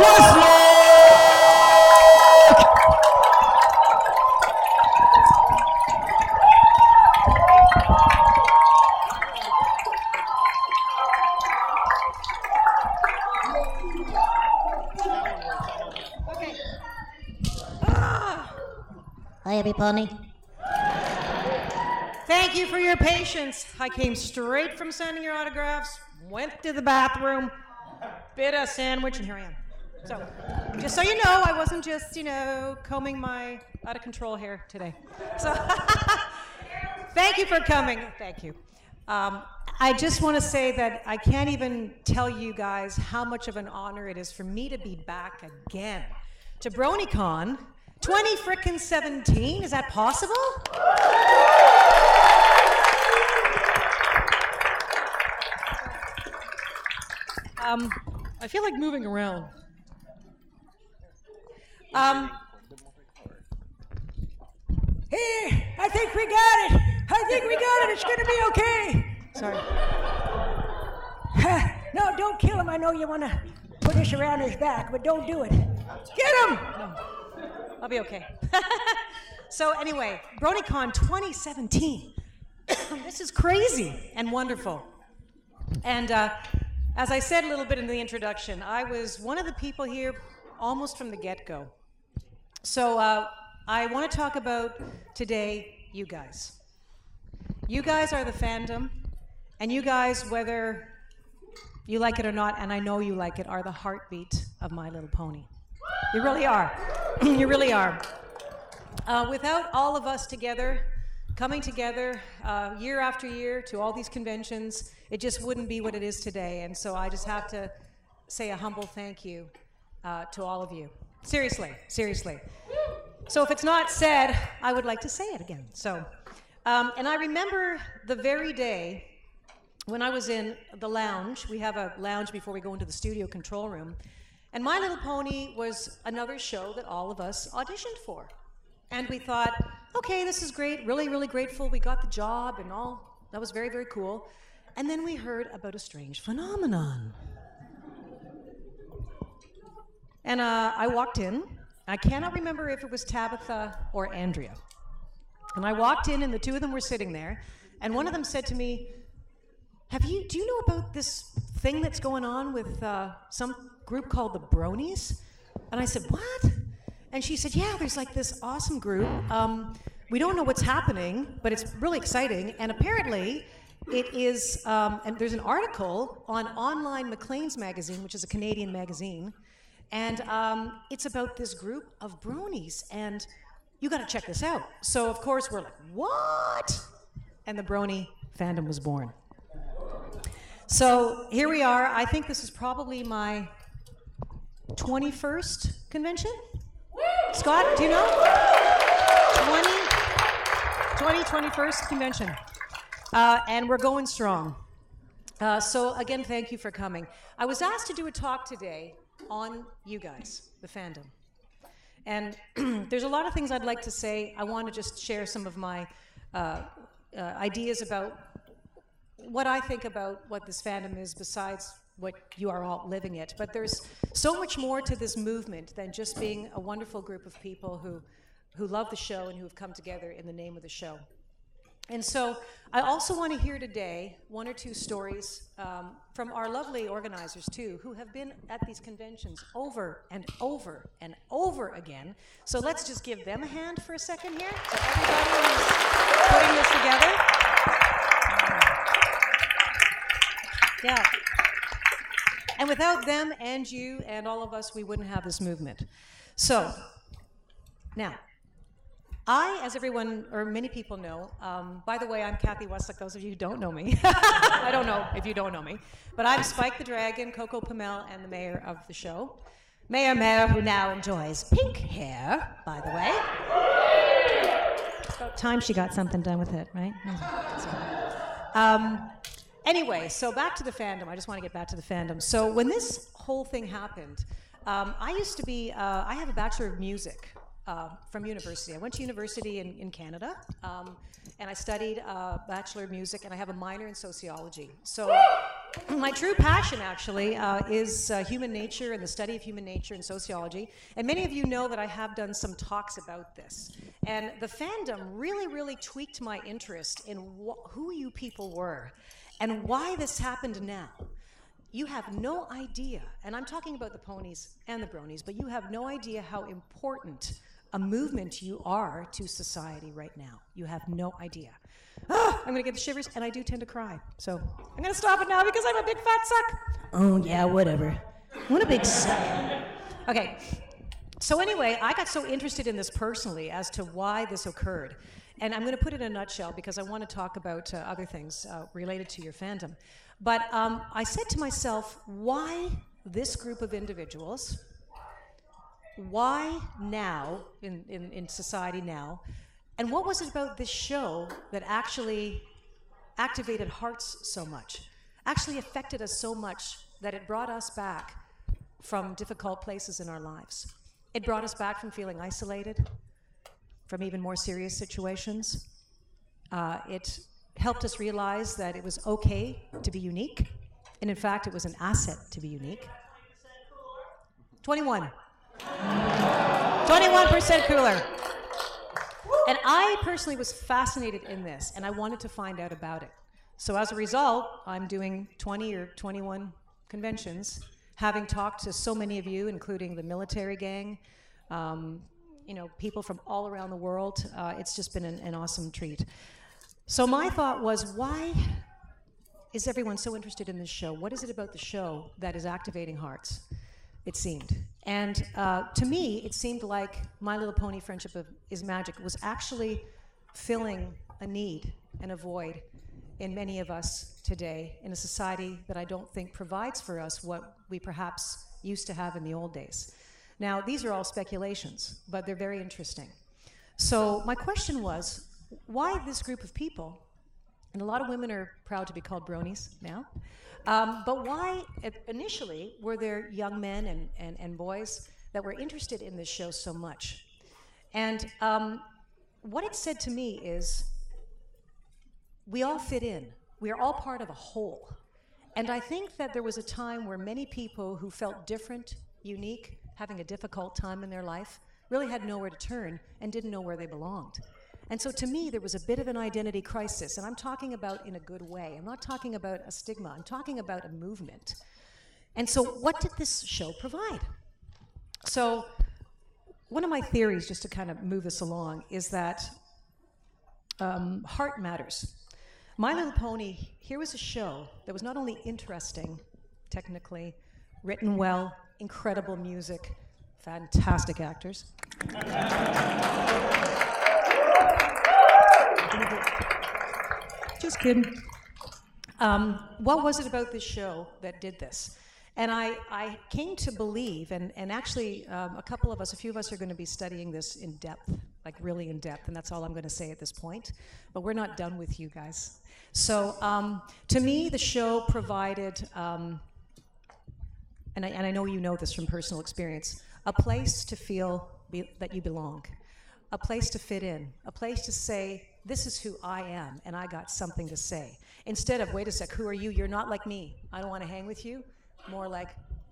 Weseluck! Hi, Abby Pony. Thank you for your patience. I came straight from signing your autographs, went to the bathroom, bit a sandwich, and here I am. So, just so you know, I wasn't just, combing my out of control hair today. So, thank you for coming. Thank you. I just want to say that I can't even tell you guys how much of an honor it is for me to be back again to BronyCon 2017. Is that possible? I feel like moving around. Hey, I think we got it. It's gonna be okay. Sorry. No, don't kill him. I know you want to put this around his back, but don't do it. Get him! No, I'll be okay. So anyway, BronyCon 2017. This is crazy and wonderful. And as I said a little bit in the introduction, I was one of the people here almost from the get-go. So I want to talk about today you guys. You guys are the fandom, and you guys, whether you like it or not, and I know you like it, are the heartbeat of My Little Pony. You really are. You really are. Without all of us together, coming together year after year to all these conventions, it just wouldn't be what it is today. And so I just have to say a humble thank you to all of you. Seriously, seriously. So if it's not said, I would like to say it again. So, and I remember the very day when I was in the lounge. We have a lounge before we go into the studio control room. And My Little Pony was another show that all of us auditioned for. And we thought, okay, this is great, really, really grateful we got the job and all. That was very, very cool. And then we heard about a strange phenomenon. And I walked in. I cannot remember if it was Tabitha or Andrea. And I walked in, and the two of them were sitting there. And one of them said to me, do you know about this thing that's going on with some group called the Bronies? And I said, what? And she said, yeah, there's like this awesome group. We don't know what's happening, but it's really exciting. And apparently, it is, and there's an article on Online Maclean's magazine, which is a Canadian magazine, and it's about this group of bronies, and you got to check this out. So, of course, we're like, what? And the brony fandom was born. So here we are. I think this is probably my 21st convention. Scott, do you know? 21st convention. And we're going strong. So again, thank you for coming. I was asked to do a talk today on you guys, the fandom. And there's a lot of things I'd like to say. I want to just share some of my ideas about what I think about what this fandom is besides what you are all living it. But there's so much more to this movement than just being a wonderful group of people who love the show and who have come together in the name of the show. And so I also want to hear today one or two stories from our lovely organizers too, who have been at these conventions over and over and over again. So let's just give them a hand for a second here. So everybody who's putting this together. Yeah. And without them and you and all of us, we wouldn't have this movement. So, now, I, as everyone, or many people know, by the way, I'm Cathy Weseluck, those of you who don't know me. I don't know if you don't know me. But I'm Spike the Dragon, Coco Pamel, and the mayor of the show. Mayor, who now enjoys pink hair, by the way. It's about time she got something done with it, right? Anyway, so back to the fandom. I just want to get back to the fandom. So when this whole thing happened, I used to be, I have a Bachelor of Music from university. I went to university in Canada, and I studied Bachelor of Music, and I have a minor in Sociology. So my true passion, actually, is human nature and the study of human nature and sociology. And many of you know that I have done some talks about this. And the fandom really, really tweaked my interest in who you people were and why this happened now. You have no idea, and I'm talking about the ponies and the bronies, but you have no idea how important a movement you are to society right now. You have no idea. I'm gonna get the shivers, and I do tend to cry. So I'm gonna stop it now because I'm a big fat suck. Oh, yeah, whatever. What a big suck. Okay, so anyway, I got so interested in this personally as to why this occurred. And I'm gonna put it in a nutshell because I wanna talk about other things related to your fandom. But I said to myself, why this group of individuals? Why now, in society now? And what was it about this show that actually activated hearts so much? Actually affected us so much that it brought us back from difficult places in our lives. It brought us back from feeling isolated, from even more serious situations. It helped us realize that it was okay to be unique. And in fact, it was an asset to be unique. 21. 21% cooler. And I personally was fascinated in this, and I wanted to find out about it. So as a result, I'm doing 20 or 21 conventions, having talked to so many of you, including the military gang, people from all around the world. It's just been an awesome treat. So my thought was, why is everyone so interested in this show? What is it about the show that is activating hearts? It seemed. And to me, it seemed like My Little Pony Friendship is Magic was actually filling a need and a void in many of us today in a society that I don't think provides for us what we perhaps used to have in the old days. Now, these are all speculations, but they're very interesting. So my question was, why this group of people? And a lot of women are proud to be called bronies now. But why initially were there young men and boys that were interested in this show so much? And what it said to me is, we all fit in. We are all part of a whole. And I think that there was a time where many people who felt different, unique, having a difficult time in their life, really had nowhere to turn and didn't know where they belonged. And so to me, there was a bit of an identity crisis, and I'm talking about in a good way. I'm not talking about a stigma. I'm talking about a movement. And so what did this show provide? So one of my theories, just to kind of move this along, is that heart matters. My Little Pony, here was a show that was not only interesting, technically, written well, incredible music, fantastic actors. Just kidding. What was it about this show that did this? And I came to believe, and actually a few of us are going to be studying this in depth, like really in depth, and that's all I'm going to say at this point. But we're not done with you guys. So to me, the show provided, and I know you know this from personal experience, a place to feel that you belong, a place to fit in, a place to say, this is who I am, and I got something to say. Instead of, wait a sec, who are you? You're not like me. I don't want to hang with you. More like,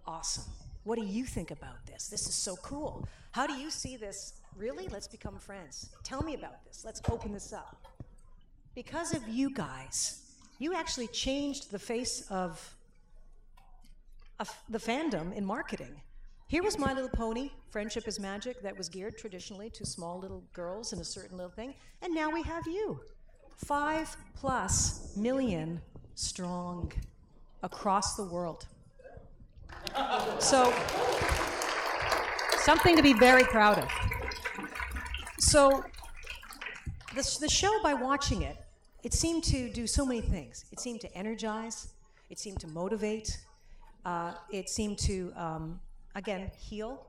awesome. What do you think about this? This is so cool. How do you see this? Really? Let's become friends. Tell me about this. Let's open this up. Because of you guys, you actually changed the face of the fandom in marketing. Here was My Little Pony, Friendship is Magic, that was geared traditionally to small little girls and a certain little thing. And now we have you. 5+ million strong across the world. So, something to be very proud of. So, the show, by watching it, it seemed to do so many things. It seemed to energize. It seemed to motivate. It seemed to, again, heal.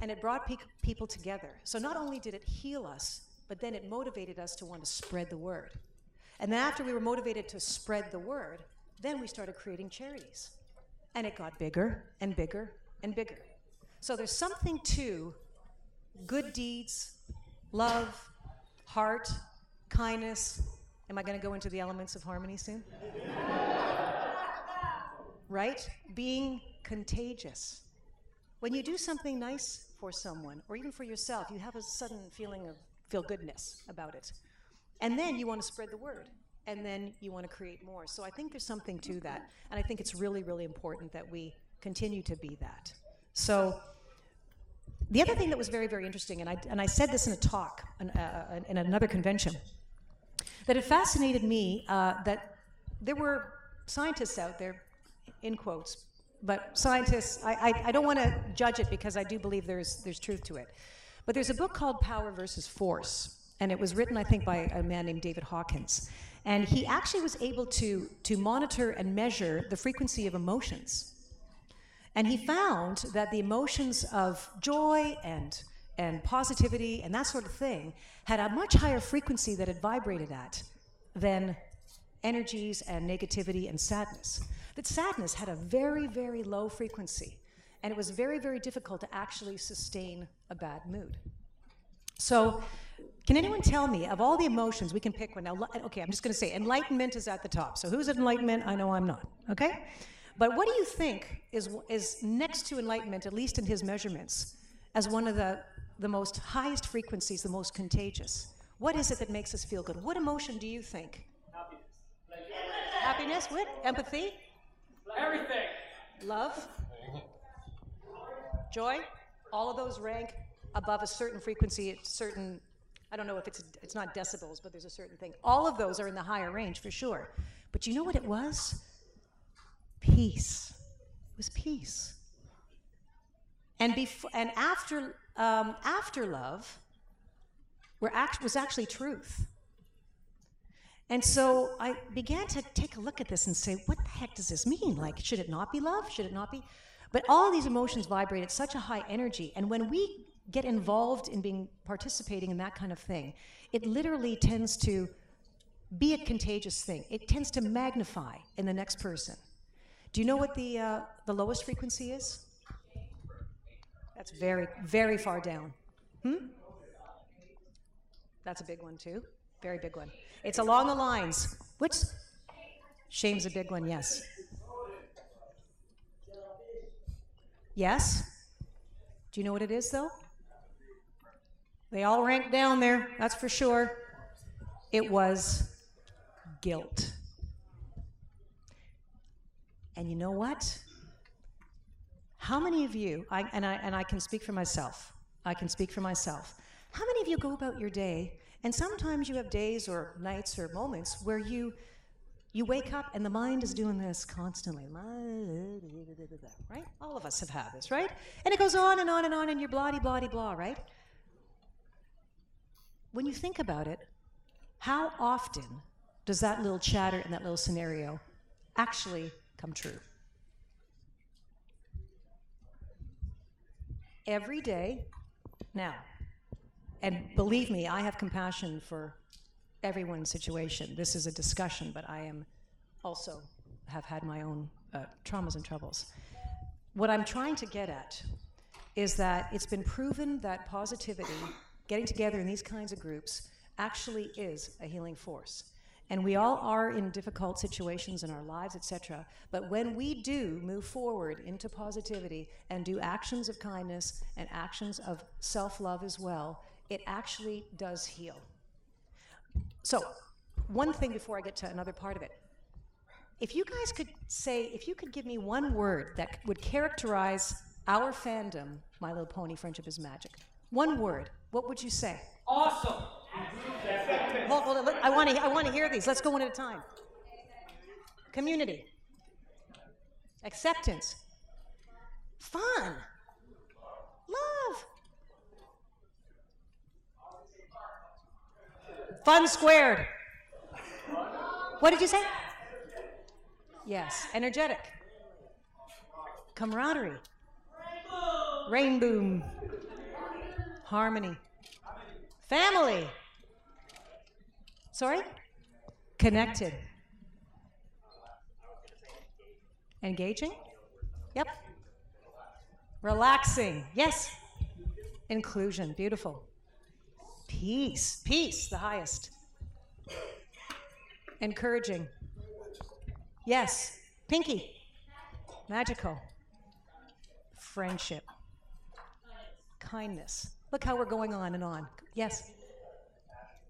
And it brought people together. So not only did it heal us, but then it motivated us to want to spread the word. And then after we were motivated to spread the word, then we started creating charities. And it got bigger and bigger and bigger. So there's something to good deeds, love, heart, kindness. Am I going to go into the elements of harmony soon? Right? Being contagious. When you do something nice for someone, or even for yourself, you have a sudden feeling of feel-goodness about it. And then you want to spread the word. And then you want to create more. So I think there's something to that. And I think it's really, really important that we continue to be that. So the other thing that was very, very interesting, and I said this in a talk in another convention, that it fascinated me that there were scientists out there, in quotes, but scientists, I don't want to judge it because I do believe there's truth to it. But there's a book called Power versus Force, and it was written, I think, by a man named David Hawkins. And he actually was able to monitor and measure the frequency of emotions. And he found that the emotions of joy and positivity and that sort of thing had a much higher frequency that it vibrated at than energies and negativity and sadness. That sadness had a very, very low frequency, and it was very, very difficult to actually sustain a bad mood. So, can anyone tell me, of all the emotions, we can pick one. Now, okay, I'm just going to say enlightenment is at the top. So who's at enlightenment? I know I'm not, okay? But what do you think is next to enlightenment, at least in his measurements, as one of the most highest frequencies, the most contagious? What is it that makes us feel good? What emotion do you think? Happiness. Happiness? What? Empathy? Everything. Love? Joy? All of those rank above a certain frequency, a certain, I don't know if it's not decibels, but there's a certain thing. All of those are in the higher range for sure. But you know what it was? Peace. It was peace. And after love was actually truth. And so I began to take a look at this and say, what the heck does this mean? Like, should it not be love? Should it not be? But all of these emotions vibrate at such a high energy, and when we get involved in participating in that kind of thing, it literally tends to be a contagious thing. It tends to magnify in the next person. Do you know what the lowest frequency is? That's very, very far down. That's a big one too. Very big one. It's along the lines. Shame's a big one, yes. Yes? Do you know what it is, though? They all rank down there, that's for sure. It was guilt. And you know what? How many of you, and I can speak for myself, how many of you go about your day, and sometimes you have days or nights or moments where you wake up and the mind is doing this constantly, right? All of us have had this, right? And it goes on and on and on, and you're blah-de-blah-de-blah, right? When you think about it, how often does that little chatter and that little scenario actually come true? Every day. Now, and believe me, I have compassion for everyone's situation. This is a discussion, but I am also have had my own traumas and troubles. What I'm trying to get at is that it's been proven that positivity, getting together in these kinds of groups, actually is a healing force. And we all are in difficult situations in our lives, etc. But when we do move forward into positivity and do actions of kindness and actions of self-love as well, it actually does heal. So, one thing before I get to another part of it. If you guys could if you could give me one word that would characterize our fandom, My Little Pony Friendship is Magic. One word, what would you say? Awesome. Hold on, I want to hear these. Let's go one at a time. Community. Acceptance. Fun. Love. Fun squared. What did you say? Yes. Energetic. Camaraderie. Rainboom. Harmony. Family. Sorry? Connected. Engaging? Yep. Relaxing. Yes. Inclusion, beautiful. Peace, peace, the highest. Encouraging. Yes, pinky. Magical. Friendship. Kindness. Look how we're going on and on. Yes.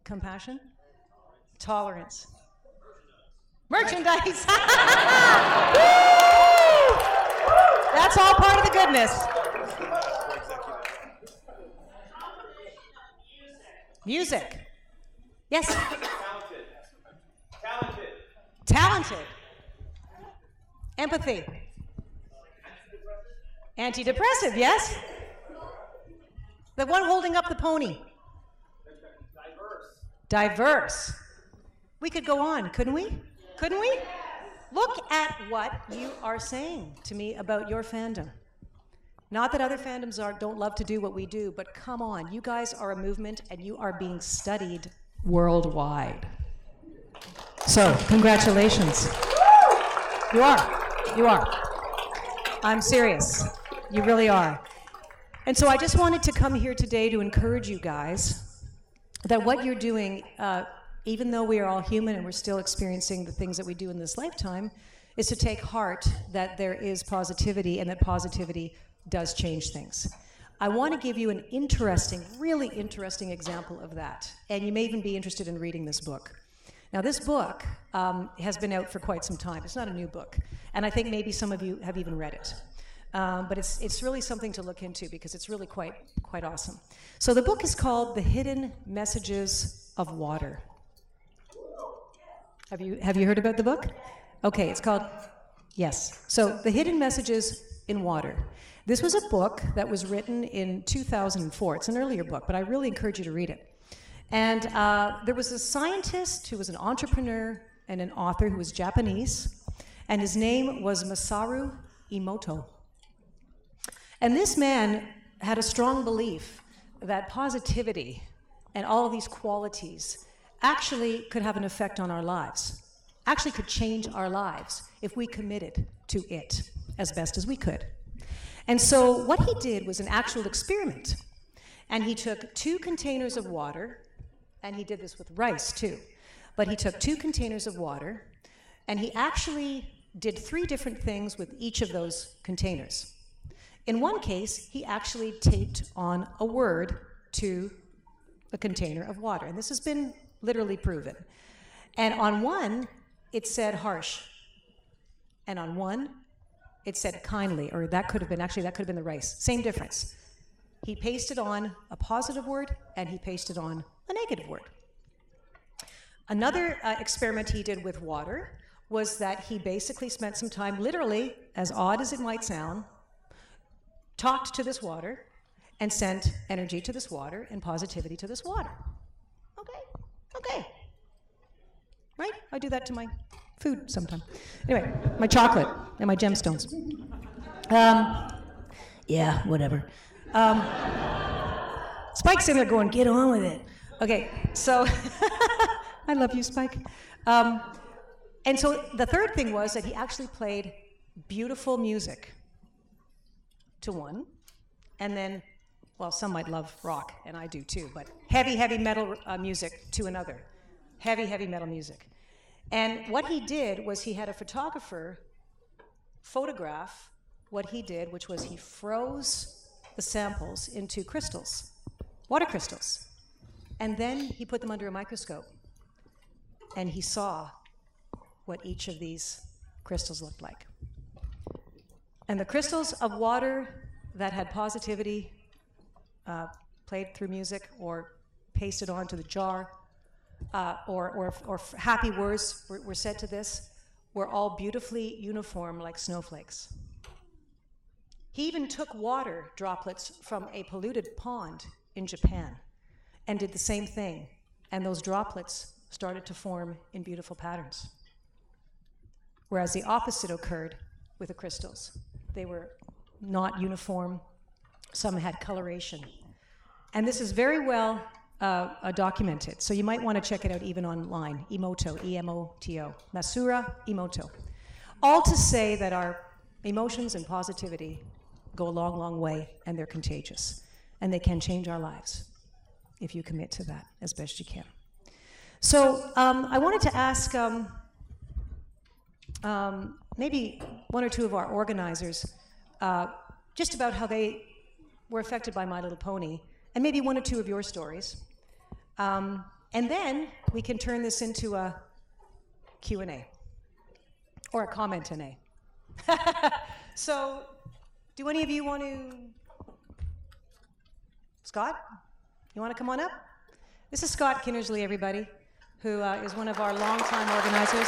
Compassion. Tolerance. Merchandise. That's all part of the goodness. Music. Yes. Talented. Empathy. Antidepressive, yes. The one holding up the pony. Diverse. We could go on, couldn't we? Couldn't we? Look at what you are saying to me about your fandom. Not that other fandoms don't love to do what we do, but come on, you guys are a movement and you are being studied worldwide. So, congratulations. You are. You are. I'm serious. You really are. And so I just wanted to come here today to encourage you guys that what you're doing, even though we are all human and we're still experiencing the things that we do in this lifetime, is to take heart that there is positivity and that positivity does change things. I want to give you an interesting, really interesting example of that. And you may even be interested in reading this book. Now, this book has been out for quite some time. It's not a new book. And I think maybe some of you have even read it. But it's really something to look into because it's really quite awesome. So the book is called The Hidden Messages of Water. Have you heard about the book? Okay, it's called, yes. So The Hidden Messages in Water. This was a book that was written in 2004. It's an earlier book, but I really encourage you to read it. And there was a scientist who was an entrepreneur and an author who was Japanese, and his name was Masaru Emoto. And this man had a strong belief that positivity and all of these qualities actually could have an effect on our lives, actually could change our lives if we committed to it as best as we could. And so what he did was an actual experiment. And he took 2 containers of water, and he did this with rice too, but he took 2 containers of water, and he actually did 3 different things with each of those containers. In one case, he actually taped on a word to the container of water, and this has been literally proven. And on one, it said harsh, and on one, it said kindly, or that could have been the rice. Same difference. He pasted on a positive word, and he pasted on a negative word. Another experiment he did with water was that he basically spent some time, literally, as odd as it might sound, talked to this water and sent energy to this water and positivity to this water. Okay. Right? I do that to my food sometime. Anyway, my chocolate and my gemstones. Yeah, whatever. Spike's in there going, get on with it. Okay, so I love you, Spike. And so the third thing was that he actually played beautiful music to one, and then, well, some might love rock, and I do too, but heavy metal music to another. Heavy metal music. And what he did was he had a photographer photograph what he did, which was he froze the samples into crystals, water crystals. And then he put them under a microscope, and he saw what each of these crystals looked like. And the crystals of water that had positivity played through music or pasted onto the jar, or happy words were said to this, were all beautifully uniform like snowflakes. He even took water droplets from a polluted pond in Japan and did the same thing, and those droplets started to form in beautiful patterns. Whereas the opposite occurred with the crystals. They were not uniform, some had coloration. And this is very well documented, so you might want to check it out even online. Emoto, E-M-O-T-O, Masaru Emoto. All to say that our emotions and positivity go a long, long way, and they're contagious. and they can change our lives if you commit to that as best you can. So I wanted to ask maybe one or two of our organizers just about how they were affected by My Little Pony, and maybe one or two of your stories. And then we can turn this into a Q&A, or a comment-and-A. So, do any of you want to... Scott, you want to come on up? This is Scott Kinnersley, everybody, who is one of our longtime organizers,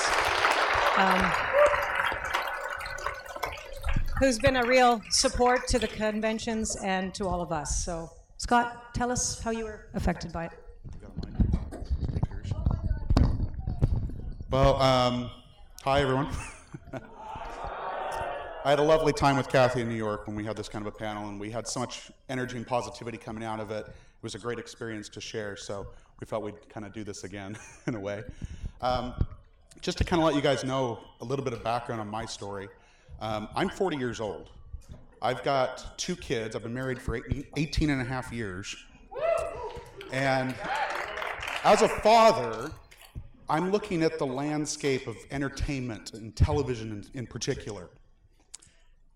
who's been a real support to the conventions and to all of us. So, Scott, tell us how you were affected by it. Well, hi, everyone. I had a lovely time with Cathy in New York when we had this kind of a panel, and we had so much energy and positivity coming out of it. It was a great experience to share, so we felt we'd kind of do this again, in a way. Just to kind of let you guys know a little bit of background on my story. I'm 40 years old. I've got 2 kids. I've been married for 18 and a half years. And as a father, I'm looking at the landscape of entertainment and television in particular.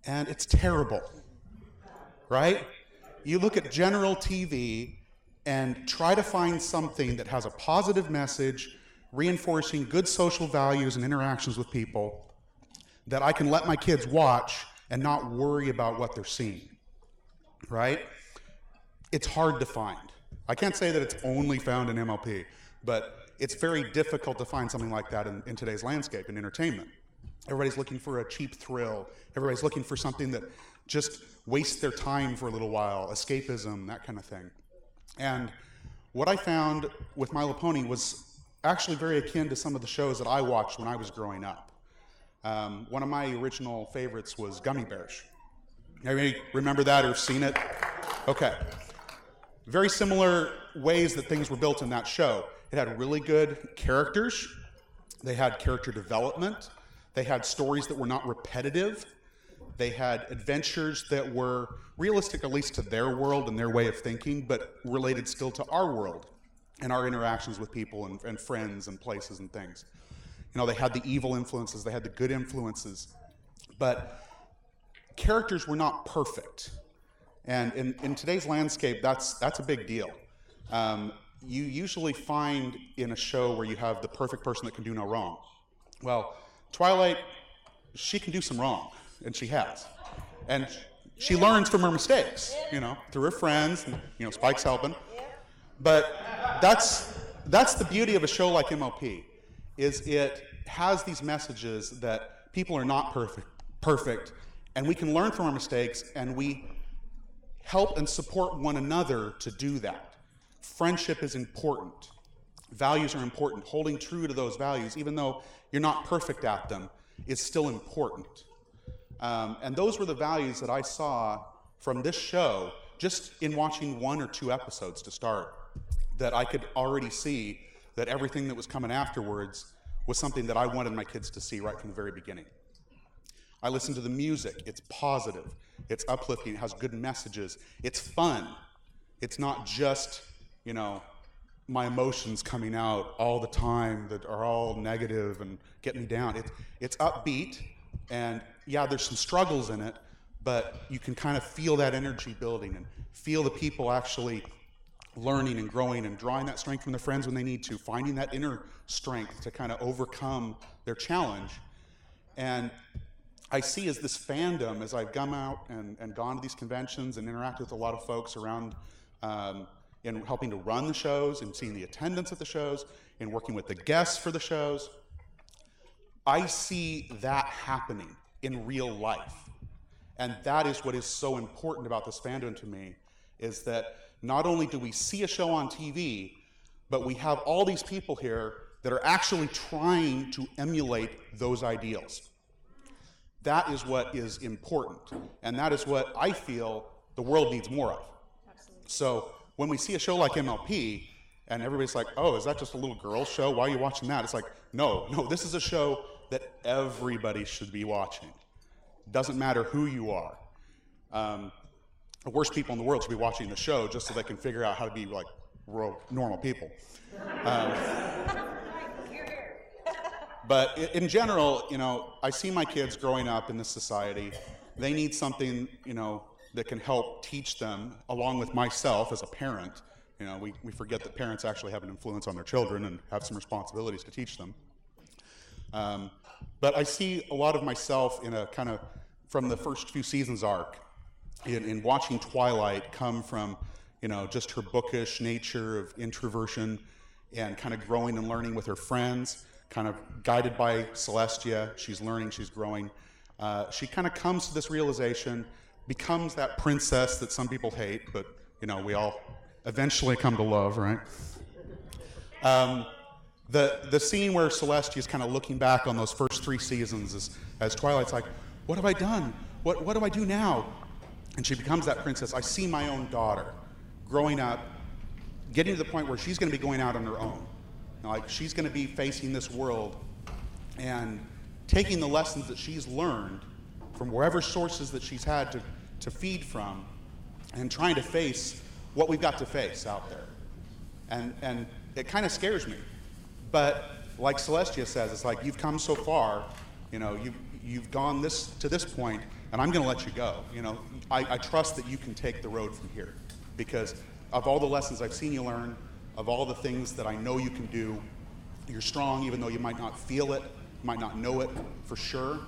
And it's terrible, right? You look at general TV and try to find something that has a positive message, reinforcing good social values and interactions with people that I can let my kids watch and not worry about what they're seeing, right? It's hard to find. I can't say that it's only found in MLP, but it's very difficult to find something like that in today's landscape in entertainment. Everybody's looking for a cheap thrill. Everybody's looking for something that just wastes their time for a little while, escapism, that kind of thing. And what I found with My Little Pony was actually very akin to some of the shows that I watched when I was growing up. One of my original favorites was Gummy Bears. Anybody remember that or seen it? Okay. Very similar ways that things were built in that show. It had really good characters. They had character development. They had stories that were not repetitive. They had adventures that were realistic, at least to their world and their way of thinking, but related still to our world and our interactions with people and friends and places and things. You know, they had the evil influences, they had the good influences, but characters were not perfect. And in today's landscape, that's a big deal. You usually find in a show where you have the perfect person that can do no wrong. Well, Twilight, she can do some wrong, and she has. And she learns from her mistakes, you know, through her friends, and, you know, Spike's helping. But that's the beauty of a show like MLP, is it has these messages that people are not perfect, and we can learn from our mistakes, and we help and support one another to do that. Friendship is important. Values are important. Holding true to those values, even though you're not perfect at them, is still important. And those were the values that I saw from this show just in watching 1 or 2 episodes to start, that I could already see that everything that was coming afterwards was something that I wanted my kids to see right from the very beginning. I listened to the music. It's positive. It's uplifting. It has good messages. It's fun. It's not just, you know, my emotions coming out all the time that are all negative and get me down. It's upbeat, and yeah, there's some struggles in it, but you can kind of feel that energy building and feel the people actually learning and growing and drawing that strength from their friends when they need to, finding that inner strength to kind of overcome their challenge. And I see as this fandom, as I've come out and gone to these conventions and interacted with a lot of folks around in helping to run the shows and seeing the attendance at the shows and working with the guests for the shows, I see that happening in real life. And that is what is so important about this fandom to me, is that not only do we see a show on TV, but we have all these people here that are actually trying to emulate those ideals. That is what is important, and that is what I feel the world needs more of. Absolutely. So when we see a show like MLP, and everybody's like, oh, is that just a little girl show? Why are you watching that? It's like, no, this is a show that everybody should be watching. Doesn't matter who you are. the worst people in the world should be watching the show just so they can figure out how to be like real normal people. But in general, you know, I see my kids growing up in this society. They need something, you know, that can help teach them, along with myself as a parent. You know, we forget that parents actually have an influence on their children and have some responsibilities to teach them. But I see a lot of myself in a kind of, from the first few seasons arc, in watching Twilight come from, you know, just her bookish nature of introversion and kind of growing and learning with her friends, kind of guided by Celestia. She's learning, she's growing. She kind of comes to this realization, becomes that princess that some people hate, but, you know, we all eventually come to love, right? The scene where Celestia is kind of looking back on those first 3 seasons as Twilight's like, what have I done? What do I do now? And she becomes that princess. I see my own daughter growing up, getting to the point where she's going to be going out on her own. Like, she's going to be facing this world and taking the lessons that she's learned from wherever sources that she's had to feed from and trying to face what we've got to face out there. And it kind of scares me. But like Celestia says, it's like, you've come so far, you know, you've gone to this point, and I'm going to let you go. You know, I trust that you can take the road from here, because of all the lessons I've seen you learn, of all the things that I know you can do, you're strong even though you might not feel it, might not know it for sure,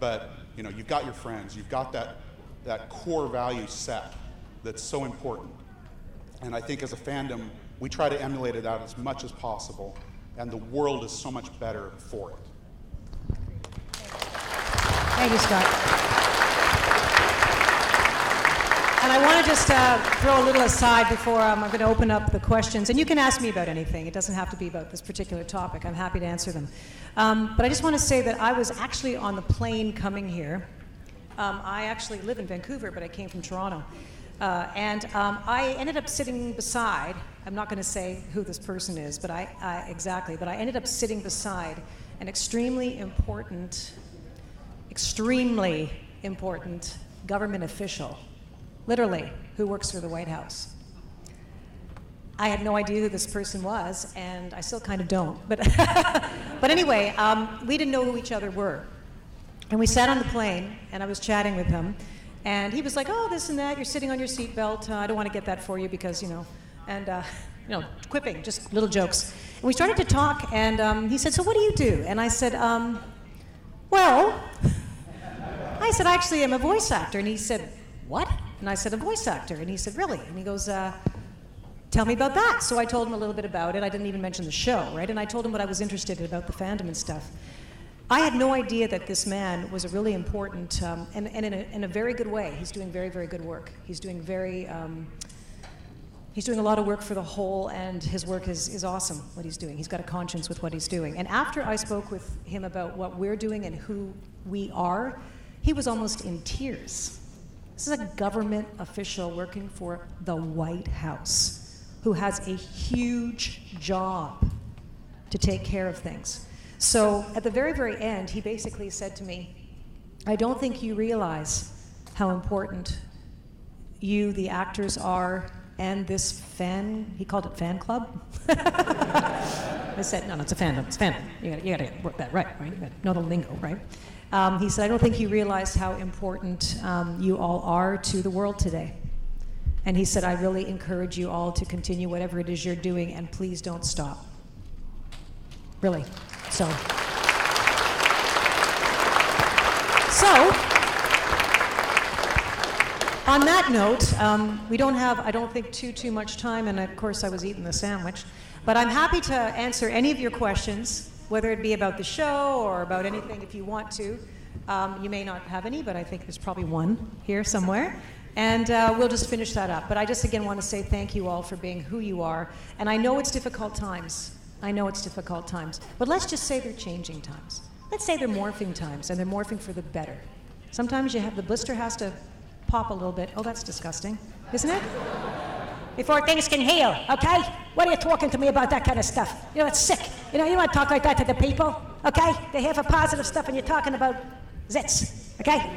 but you know, you've got your friends, you've got that core value set that's so important. And I think as a fandom, we try to emulate it out as much as possible, and the world is so much better for it. Thank you, Scott. And I want to just throw a little aside before I'm going to open up the questions. And you can ask me about anything. It doesn't have to be about this particular topic. I'm happy to answer them. But I just want to say that I was actually on the plane coming here. I actually live in Vancouver, but I came from Toronto. And I ended up sitting beside, I'm not going to say who this person is, but I ended up sitting beside an extremely important government official, literally, who works for the White House. I had no idea who this person was, and I still kind of don't. But, but anyway, we didn't know who each other were. And we sat on the plane, and I was chatting with him. And he was like, oh, this and that, you're sitting on your seatbelt. I don't want to get that for you because, you know, and, you know, quipping, just little jokes. And we started to talk, and he said, so what do you do? And I said, well, I said, actually, I'm a voice actor. And he said, what? And I said, a voice actor. And he said, really? And he goes, tell me about that. So I told him a little bit about it. I didn't even mention the show, right? And I told him what I was interested in about the fandom and stuff. I had no idea that this man was a really important, and in a very good way. He's doing very, very good work. He's doing he's doing a lot of work for the whole, and his work is awesome, what he's doing. He's got a conscience with what he's doing. And after I spoke with him about what we're doing and who we are, he was almost in tears. This is a government official working for the White House who has a huge job to take care of things. So at the very, very end, he basically said to me, I don't think you realize how important you, the actors, are, and this he called it fan club? I said, no, it's a fandom, it's fandom. You gotta work that right? You gotta know the lingo, right? He said, I don't think you realize how important you all are to the world today. And he said, I really encourage you all to continue whatever it is you're doing, and please don't stop. Really. So, on that note, we don't have, I don't think, too much time, and of course I was eating the sandwich, but I'm happy to answer any of your questions, whether it be about the show or about anything if you want to. You may not have any, but I think there's probably one here somewhere, and we'll just finish that up. But I just again want to say thank you all for being who you are, and I know it's difficult times. I know it's difficult times, but let's just say they're changing times. Let's say they're morphing times, and they're morphing for the better. Sometimes the blister has to pop a little bit. Oh, that's disgusting, isn't it? Before things can heal, okay? What are you talking to me about that kind of stuff? You know, it's sick. You know, you want to talk like that to the people, okay? They're here for positive stuff, and you're talking about zits, okay?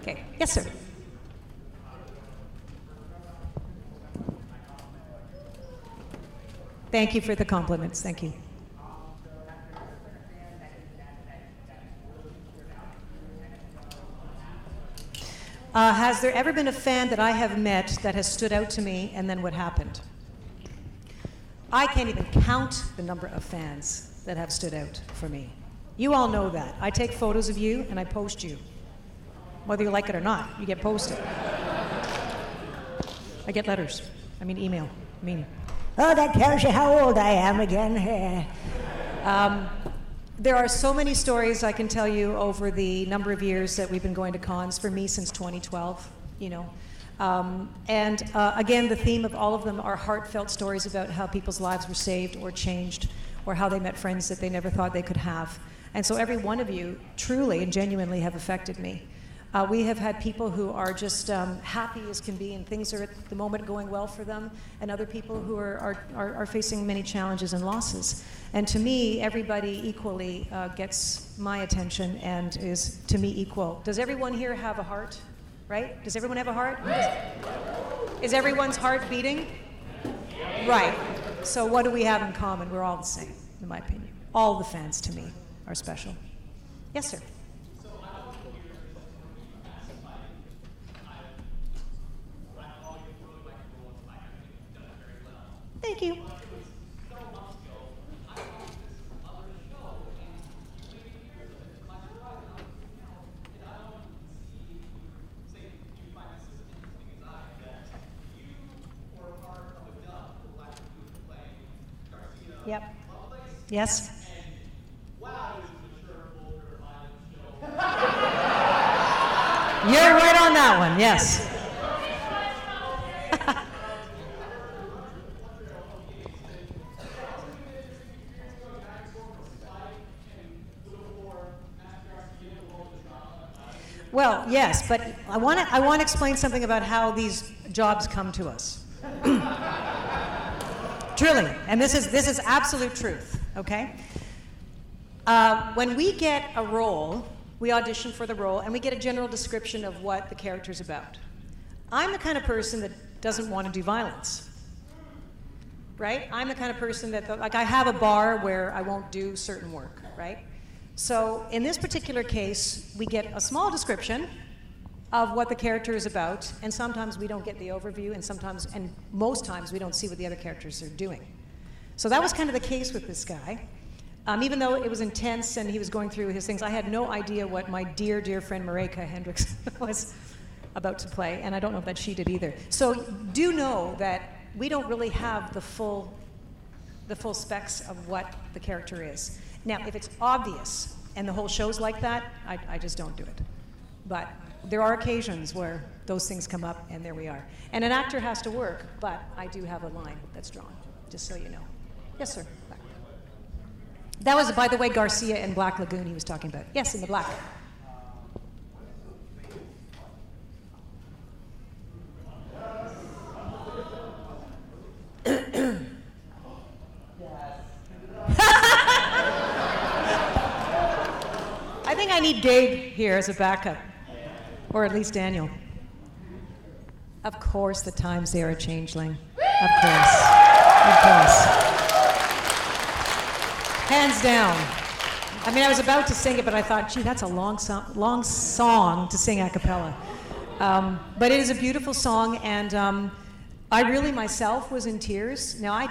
Okay, yes, sir. Thank you for the compliments. Thank you. Has there ever been a fan that I have met that has stood out to me, and then what happened? I can't even count the number of fans that have stood out for me. You all know that. I take photos of you and I post you. Whether you like it or not, you get posted. I get letters. I mean email. Oh, that tells you how old I am again. There are so many stories I can tell you over the number of years that we've been going to cons, for me since 2012, you know. Again, the theme of all of them are heartfelt stories about how people's lives were saved or changed, or how they met friends that they never thought they could have. And so every one of you truly and genuinely have affected me. We have had people who are just happy as can be, and things are at the moment going well for them, and other people who are facing many challenges and losses. And to me, everybody equally gets my attention and is, to me, equal. Does everyone here have a heart? Right? Does everyone have a heart? Is everyone's heart beating? Right. So what do we have in common? We're all the same, in my opinion. All the fans, to me, are special. Yes, sir. Thank you. Yep. Yes? You're right on that one, yes. Well, yes, but I want to explain something about how these jobs come to us. Truly, and this is absolute truth, okay? When we get a role, we audition for the role, and we get a general description of what the character's about. I'm the kind of person that doesn't want to do violence, right? I'm the kind of person that, like, I have a bar where I won't do certain work, right? So in this particular case, we get a small description of what the character is about, and sometimes we don't get the overview, and most times we don't see what the other characters are doing. So that was kind of the case with this guy. Even though it was intense and he was going through his things, I had no idea what my dear, dear friend Mareka Hendricks was about to play, and I don't know that she did either. So do know that we don't really have the full specs of what the character is. Now, if it's obvious and the whole show's like that, I just don't do it. But there are occasions where those things come up, and there we are. And an actor has to work, but I do have a line that's drawn, just so you know. Yes, sir. Back. That was, by the way, Garcia and Black Lagoon he was talking about. Yes, in the black. I think I need Gabe here as a backup, or at least Daniel. Of course, the times they are a changeling. Of course. Of course. Hands down. I mean, I was about to sing it, but I thought, gee, that's a long song to sing a cappella. But it is a beautiful song, and I really myself was in tears. Now, I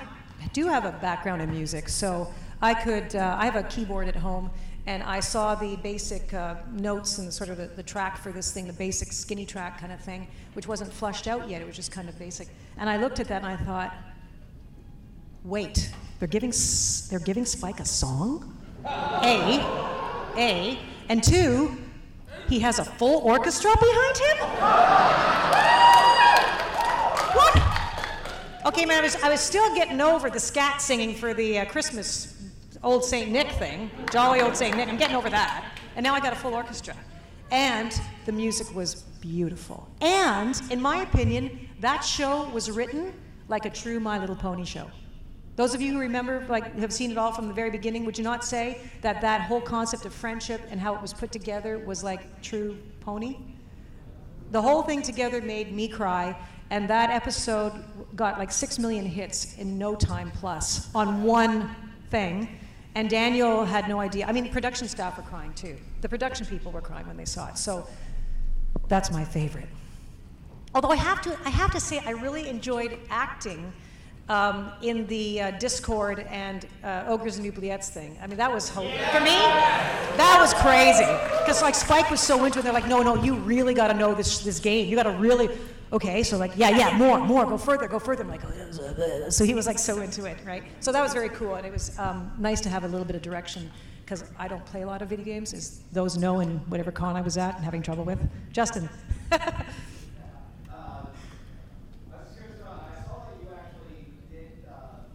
do have a background in music, so I have a keyboard at home, and I saw the basic notes and sort of the track for this thing, the basic skinny track kind of thing, which wasn't flushed out yet. It was just kind of basic. And I looked at that and I thought, wait, they're giving Spike a song? A, and two, he has a full orchestra behind him? What? Okay, man, I was still getting over the scat singing for the Christmas Old St. Nick thing, jolly old St. Nick. I'm getting over that. And now I got a full orchestra. And the music was beautiful. And, in my opinion, that show was written like a true My Little Pony show. Those of you who remember, like, have seen it all from the very beginning, would you not say that that whole concept of friendship and how it was put together was like true Pony? The whole thing together made me cry, And that episode got like 6 million hits in no time plus on one thing. And Daniel had no idea. I mean, the production staff were crying too. The production people were crying when they saw it. So that's my favorite. Although I have to say, I really enjoyed acting in the Discord and Ogres and Oubliettes thing. I mean, that was for me. That was crazy because like Spike was so into it. They're like, no, you really got to know this game. You got to really. Okay, so like, yeah, more, go further. I'm like, so he was like so into it, right? So that was very cool, and it was nice to have a little bit of direction, because I don't play a lot of video games, as those know in whatever con I was at and having trouble with. Justin. I was curious about, I saw that you actually did,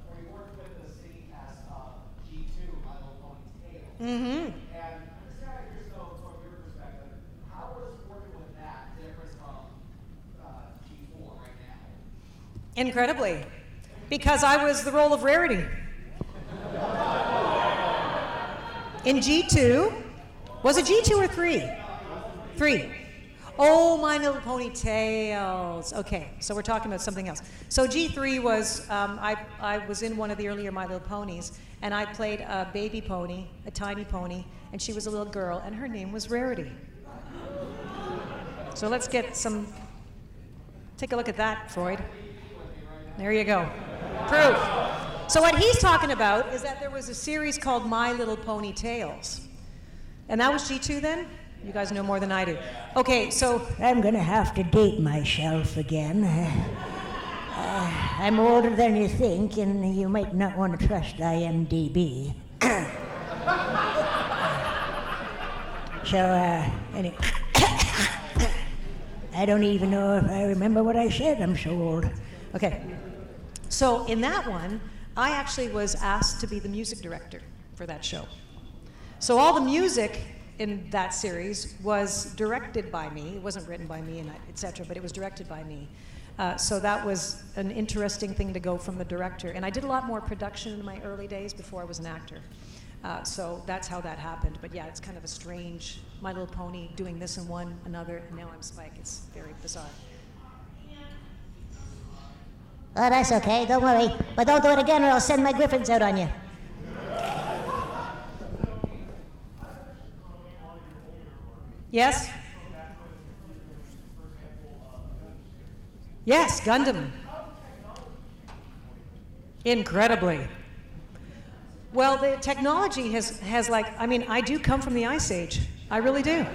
or you worked with the city cast of G2, My Little Pony Tales. Mm-hmm. And I'm just kind of curious, though, from your perspective, how was working with that different from G4 right now? Incredibly, because I was the role of Rarity. In G2, was it G2 or 3? 3. Oh, My Little Pony Tales. Okay, so we're talking about something else. So G3 was, I was in one of the earlier My Little Ponies, and I played a baby pony, a tiny pony, and she was a little girl, and her name was Rarity. So let's get take a look at that, Freud. There you go. Proof. So what he's talking about is that there was a series called My Little Pony Tales. And that was G2 then? You guys know more than I do. Okay, so I'm gonna have to date myself again. I'm older than you think, and you might not want to trust IMDb. Anyway. I don't even know if I remember what I said. I'm so old. okay. So in that one, I actually was asked to be the music director for that show. So all the music in that series was directed by me. It wasn't written by me, and etc., but it was directed by me. So that was an interesting thing to go from the director. And I did a lot more production in my early days before I was an actor. So that's how that happened. But yeah, it's kind of a strange My Little Pony doing this in one, another, and now I'm Spike. It's very bizarre. Oh, that's okay, don't worry. But don't do it again or I'll send my griffins out on you. Yes? Yes, Gundam. Incredibly. Well, the technology has like, I mean, I do come from the Ice Age. I really do.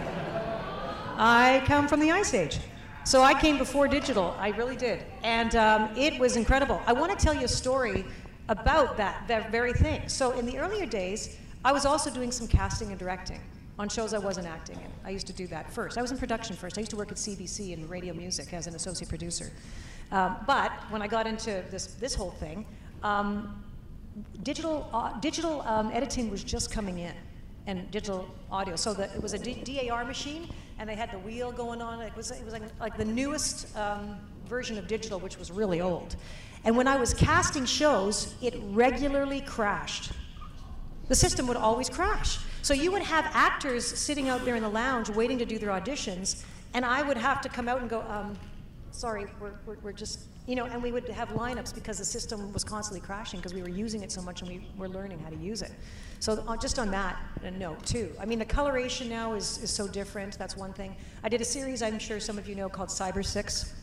I come from the Ice Age. So I came before digital, I really did. And it was incredible. I want to tell you a story about that very thing. So in the earlier days, I was also doing some casting and directing on shows I wasn't acting in. I used to do that first. I was in production first. I used to work at CBC in radio music as an associate producer. But when I got into this whole thing, digital editing was just coming in, and digital audio. So it was a DAR machine, and they had the wheel going on. It was like the newest version of digital, which was really old. And when I was casting shows, it regularly crashed. The system would always crash. So you would have actors sitting out there in the lounge waiting to do their auditions, and I would have to come out and go, sorry, we're just, and we would have lineups because the system was constantly crashing because we were using it so much and we were learning how to use it. So just on that note too. I mean, the coloration now is so different. That's one thing. I did a series, I'm sure some of you know, called Cyber 6,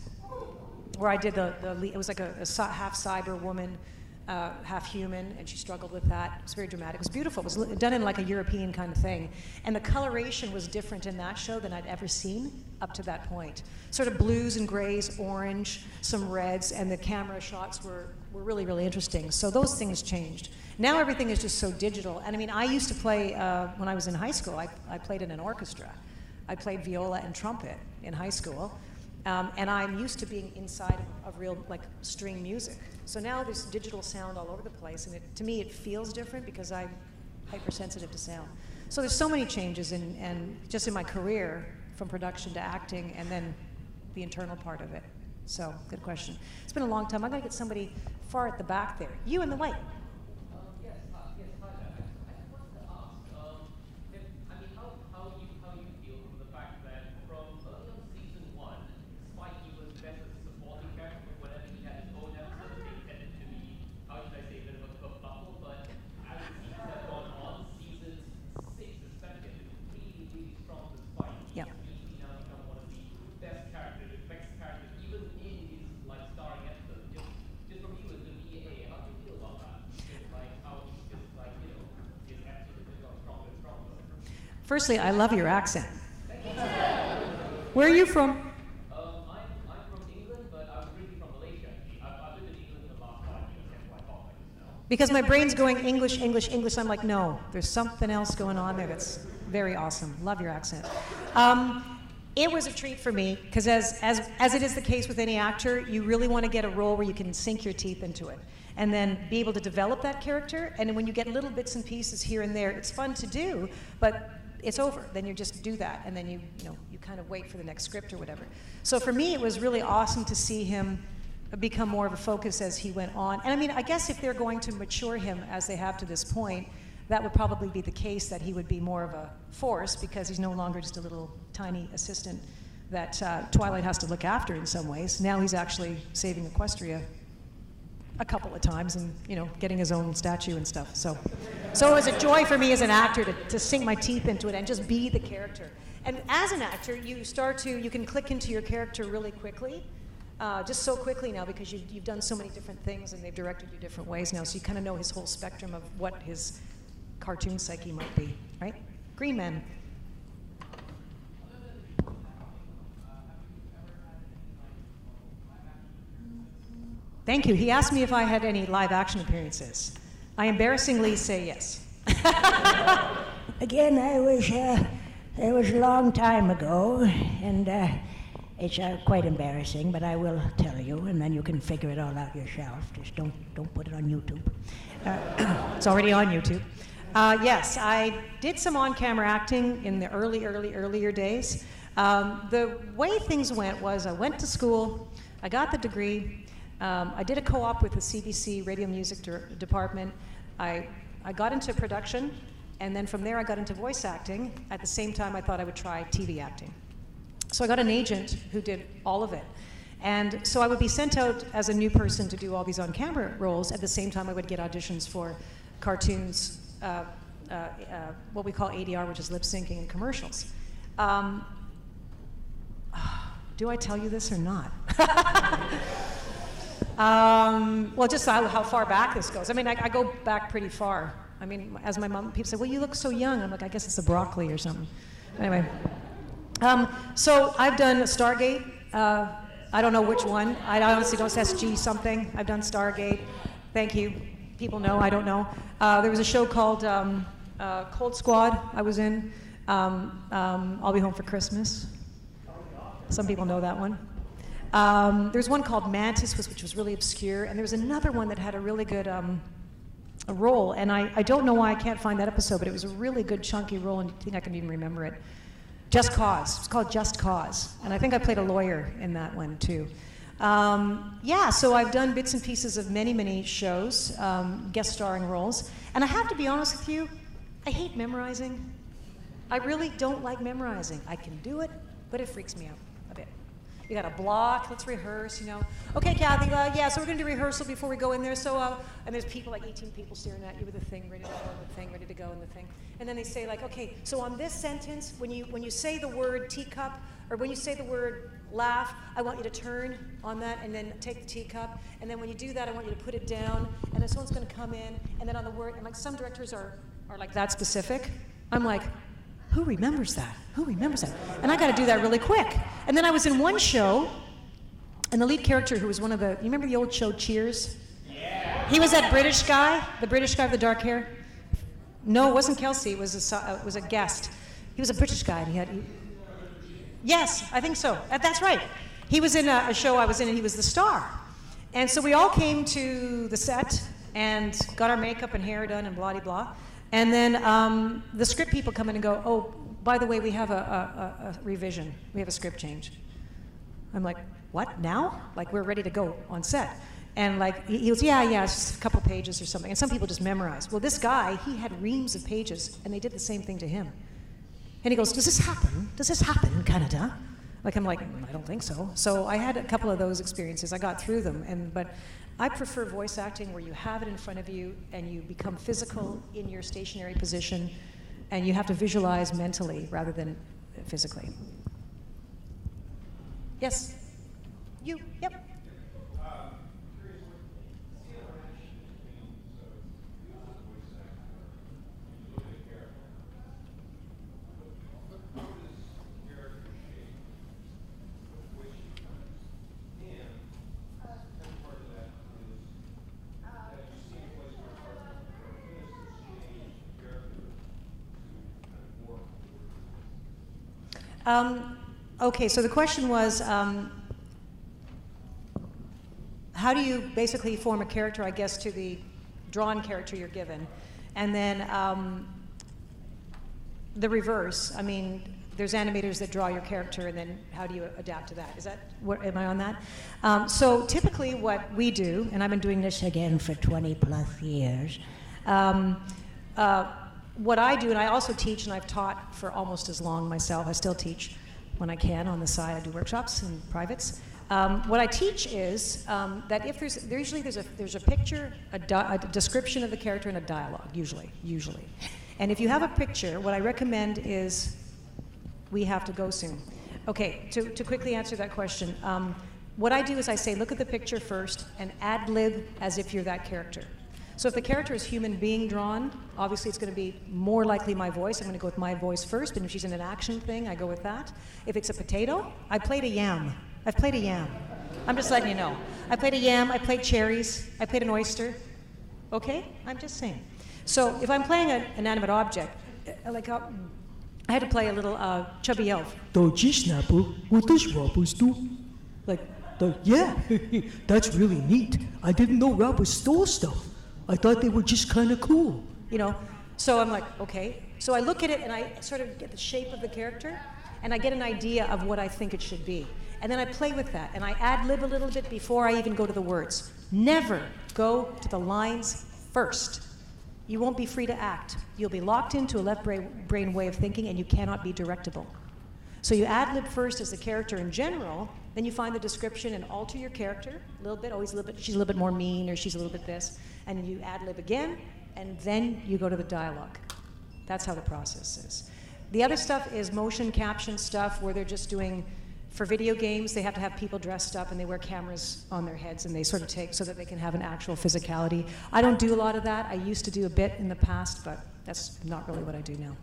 where I did it was like a half cyber woman, half human, and she struggled with that. It was very dramatic. It was beautiful. It was done in like a European kind of thing. And the coloration was different in that show than I'd ever seen up to that point. Sort of blues and grays, orange, some reds, and the camera shots were really, really interesting. So those things changed. Now everything is just so digital. And I mean, I used to play, when I was in high school, I played in an orchestra. I played viola and trumpet in high school. And I'm used to being inside of real, like, string music. So now there's digital sound all over the place, and to me it feels different because I'm hypersensitive to sound. So there's so many changes and just in my career, from production to acting, and then the internal part of it. So, good question. It's been a long time. I'm going to get somebody far at the back there. You in the white. Yes, hi there. I just wanted to ask, how you feel from the fact that from early on season 1, Spikey was best as a supporting character, Firstly, I love your accent. Where are you from? I'm from England, but I'm really from Malaysia. I've lived in England for the last 5 years, that's why I talk like this now. Because my brain's going English, English, English. I'm like, no, there's something else going on there that's very awesome. Love your accent. It was a treat for me because as it is the case with any actor, you really want to get a role where you can sink your teeth into it and then be able to develop that character. And then when you get little bits and pieces here and there, it's fun to do, but it's over. Then you just do that, and then you kind of wait for the next script or whatever. So for me, it was really awesome to see him become more of a focus as he went on. And I mean, I guess if they're going to mature him as they have to this point, that would probably be the case, that he would be more of a force because he's no longer just a little tiny assistant that Twilight has to look after in some ways. Now he's actually saving Equestria a couple of times and, getting his own statue and stuff. So it was a joy for me as an actor to sink my teeth into it and just be the character. And as an actor, you can click into your character really quickly, just so quickly now because you've done so many different things and they've directed you different ways now, so you kind of know his whole spectrum of what his cartoon psyche might be, right? Green Man. Thank you. He asked me if I had any live action appearances. I embarrassingly say yes. Again, it was a long time ago, and it's quite embarrassing, but I will tell you, and then you can figure it all out yourself. Just don't put it on YouTube. It's already on YouTube. Yes, I did some on-camera acting in the earlier days. The way things went was I went to school, I got the degree, I did a co-op with the CBC Radio Music Department. I got into production, and then from there I got into voice acting. At the same time, I thought I would try TV acting. So I got an agent who did all of it. And so I would be sent out as a new person to do all these on-camera roles. At the same time, I would get auditions for cartoons, what we call ADR, which is lip syncing, and commercials. Do I tell you this or not? Well, just how far back this goes. I mean, I go back pretty far. I mean, as my mom, people say, well, you look so young. I'm like, I guess it's the broccoli or something. Anyway, so I've done Stargate. I don't know which one. I honestly don't say SG something. I've done Stargate. Thank you. People know, I don't know. There was a show called Cold Squad I was in. I'll Be Home for Christmas. Some people know that one. There's one called Mantis, which was really obscure, and there was another one that had a really good a role, and I don't know why I can't find that episode, but it was a really good chunky role, and I think I can even remember it. Just Cause. It's called Just Cause, and I think I played a lawyer in that one too. Yeah, so I've done bits and pieces of many shows, guest starring roles, and I have to be honest with you, I hate memorizing. I really don't like memorizing. I can do it, but it freaks me out a bit. You got a block, let's rehearse, Okay, Cathy, yeah, so we're gonna do rehearsal before we go in there, so, and there's people, like 18 people staring at you with a thing ready to go, and the thing ready to go, and the thing. And then they say, like, okay, so on this sentence, when you say the word teacup, or when you say the word laugh, I want you to turn on that and then take the teacup, and then when you do that, I want you to put it down, and then someone's gonna come in, and then on the word, and like some directors are like that specific. I'm like, who remembers that? Who remembers that? And I got to do that really quick. And then I was in one show, and the lead character, who was you remember the old show Cheers? Yeah. He was that British guy, the British guy with the dark hair. No, it wasn't Kelsey. It was a guest. He was a British guy, and yes, I think so. That's right. He was in a show I was in, and he was the star. And so we all came to the set and got our makeup and hair done and blah de blah. And then the script people come in and go, oh, by the way, we have a revision. We have a script change. I'm like, what, now? Like, we're ready to go on set. And like, he goes, yeah, it's just a couple pages or something. And some people just memorize. Well, this guy, he had reams of pages, and they did the same thing to him. And he goes, does this happen? Does this happen in Canada? Like, I'm like, I don't think so. So I had a couple of those experiences. I got through them, but I prefer voice acting where you have it in front of you and you become physical in your stationary position, and you have to visualize mentally rather than physically. Yes? You? Yep. Okay, so the question was, how do you basically form a character, I guess, to the drawn character you're given? And then the reverse, I mean, there's animators that draw your character, and then how do you adapt to that? Is that, am I on that? So typically what we do, and I've been doing this Again for 20 plus years. what I do, and I also teach, and I've taught for almost as long myself. I still teach when I can on the side. I do workshops and privates. What I teach is that if there's a picture, a description of the character, and a dialogue, usually. And if you have a picture, what I recommend is, we have to go soon. Okay, to quickly answer that question, what I do is I say, look at the picture first and ad-lib as if you're that character. So if the character is human being drawn, obviously it's going to be more likely my voice. I'm going to go with my voice first, and if she's in an action thing, I go with that. If it's a potato, I played a yam. I've played a yam. I'm just letting you know. I played a yam, I played cherries, I played an oyster. Okay? I'm just saying. So if I'm playing an inanimate object, like I had to play a little chubby elf. What does robbers do? Yeah, that's really neat. I didn't know robbers stole stuff. I thought they were just kind of cool. You know, so I'm like, okay. So I look at it and I sort of get the shape of the character, and I get an idea of what I think it should be. And then I play with that, and I ad-lib a little bit before I even go to the words. Never go to the lines first. You won't be free to act. You'll be locked into a left brain way of thinking, and you cannot be directable. So you ad-lib first as the character in general, then you find the description and alter your character a little bit, always a little bit, she's a little bit more mean, or she's a little bit this, and you ad-lib again, and then you go to the dialogue. That's how the process is. The other stuff is motion caption stuff, where they're just doing, for video games, they have to have people dressed up and they wear cameras on their heads, and they sort of take so that they can have an actual physicality. I don't do a lot of that. I used to do a bit in the past, but that's not really what I do now.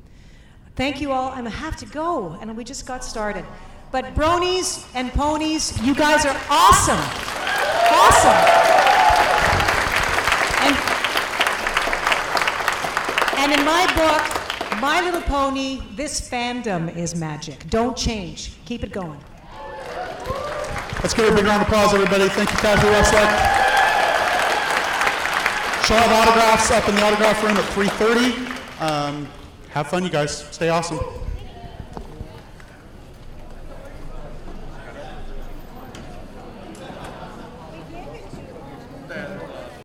Thank you all. I'm gonna have to go, and we just got started. But bronies and ponies, you guys are awesome. Awesome. And in my book, My Little Pony, this fandom is magic. Don't change. Keep it going. Let's give her a big round of applause, everybody. Thank you, Cathy Weseluck. She'll have autographs up in the autograph room at 3:30. Have fun, you guys. Stay awesome.